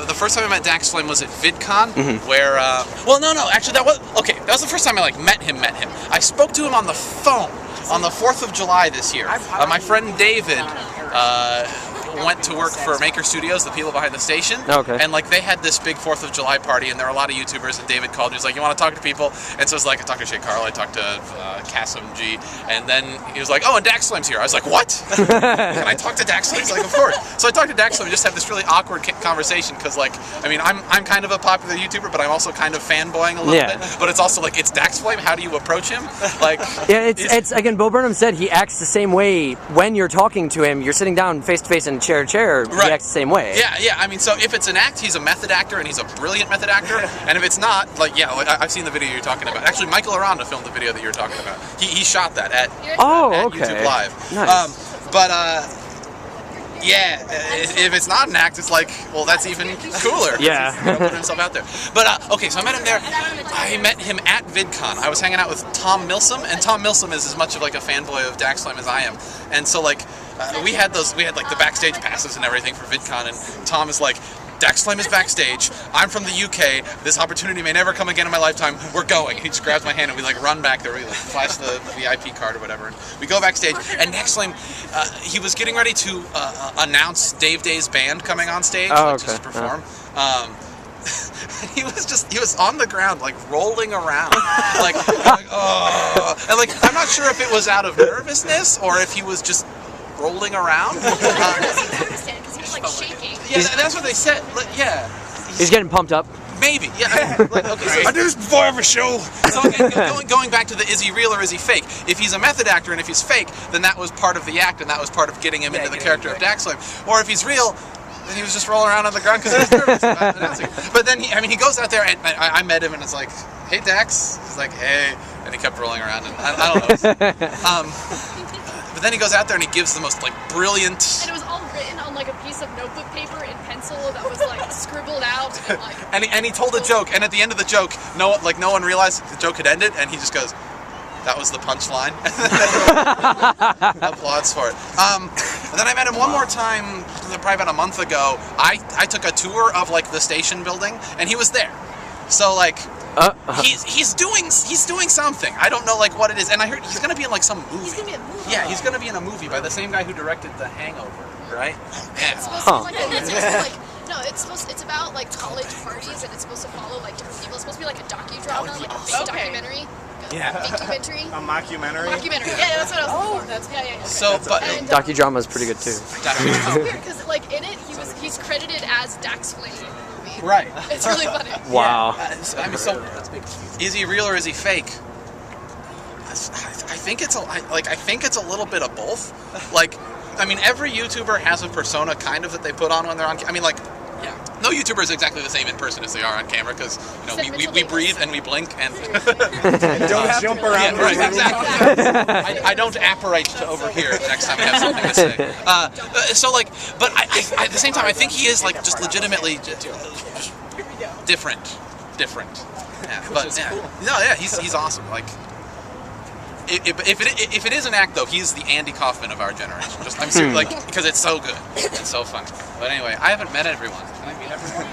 the first time I met Dax Flame was at VidCon, where, well, no, actually, that was the first time I, like, met him. I spoke to him on the phone on the 4th of July this year. My friend David, went to work for Maker Studios, the people behind the station. Okay. And like they had this big 4th of July party, and there were a lot of YouTubers. And David called. He was like, "You want to talk to people?" And so it's like I talked to Shay Carl, I talked to Kasim G, and then he was like, "Oh, and Dax Flame's here." I was like, "What? Can I talk to Dax Flame?" He's like, "Of course." So I talked to Dax Flame. We just had this really awkward conversation because, like, I mean, I'm kind of a popular YouTuber, but I'm also kind of fanboying a little bit. But it's also like it's Dax Flame. How do you approach him? Like, yeah, it's again. Bo Burnham said he acts the same way when you're talking to him. You're sitting down face to face in chair to chair. He acts the same way. Yeah. I mean, so if it's an act, he's a method actor, and he's a brilliant method actor. And if it's not, like, I've seen the video you're talking about. Actually, Michael Aranda filmed the video that you're talking about. He shot that at YouTube Live. Nice. Yeah, if it's not an act, it's like, well, that's even cooler. Yeah. He's putting himself out there. But, okay, so I met him there. I met him at VidCon. I was hanging out with Tom Milsom, and Tom Milsom is as much of, like, a fanboy of Dax Flame as I am. And so, like, we had like, the backstage passes and everything for VidCon, and Tom is like, Dax Flame is backstage. I'm from the UK. This opportunity may never come again in my lifetime. We're going. And he just grabs my hand and we like run back there. We like flash the VIP card or whatever. And we go backstage. And Dax Flame, he was getting ready to announce Dave Day's band coming on stage, just to perform. He was on the ground, like rolling around, like oh, and like I'm not sure if it was out of nervousness or if he was just rolling around. Like shaking. Yeah, that's what they said. Like, yeah. He's getting pumped up. Maybe. Yeah. Like, okay, so I do this before every show. So again, going back to the is he real or is he fake? If he's a method actor and if he's fake, then that was part of the act and that was part of getting him into the character of Dax Flame. Or if he's real, then he was just rolling around on the ground because he was nervous about announcing. But then he goes out there and I met him and it's like, "Hey Dax." He's like, "Hey," and he kept rolling around and I don't know. But then he goes out there and he gives the most like brilliant. And it was all written on like a piece of notebook paper in pencil that was like scribbled out. And, like, and he told a joke, and at the end of the joke, no one realized the joke had ended, and he just goes, "That was the punchline." Applause for it. And then I met him one more time, probably about a month ago. I took a tour of like the station building, and he was there. So like. He's doing something. I don't know like what it is, and I heard he's gonna be in like some movie. He's gonna be in a movie. Yeah, he's gonna be in a movie by the same guy who directed The Hangover, right? It's supposed to be like, it's supposed to like it's about like college parties, and it's supposed to follow like different people. It's supposed to be like a docudrama, like a fake documentary. A mockumentary. Yeah, that's what I was looking for. Yeah. So, but docudrama is pretty good too. It's weird because like in it he's credited as Dax Flame. Right. It's really funny. Wow. I mean, so is he real or is he fake? I think it's a little bit of both. Like, I mean, every YouTuber has a persona kind of that they put on when they're on. I mean, like, no YouTuber is exactly the same in person as they are on camera because we breathe and we blink and don't jump around. Yeah, right, exactly. I don't apparate to over here next time I have something to say. So like, but I at the same time I think he is like just legitimately different. Yeah, but yeah, he's awesome. Like. If it is an act though, he's the Andy Kaufman of our generation. I'm serious, like because it's so good, it's so funny. But anyway, I haven't met everyone. Can I meet everyone?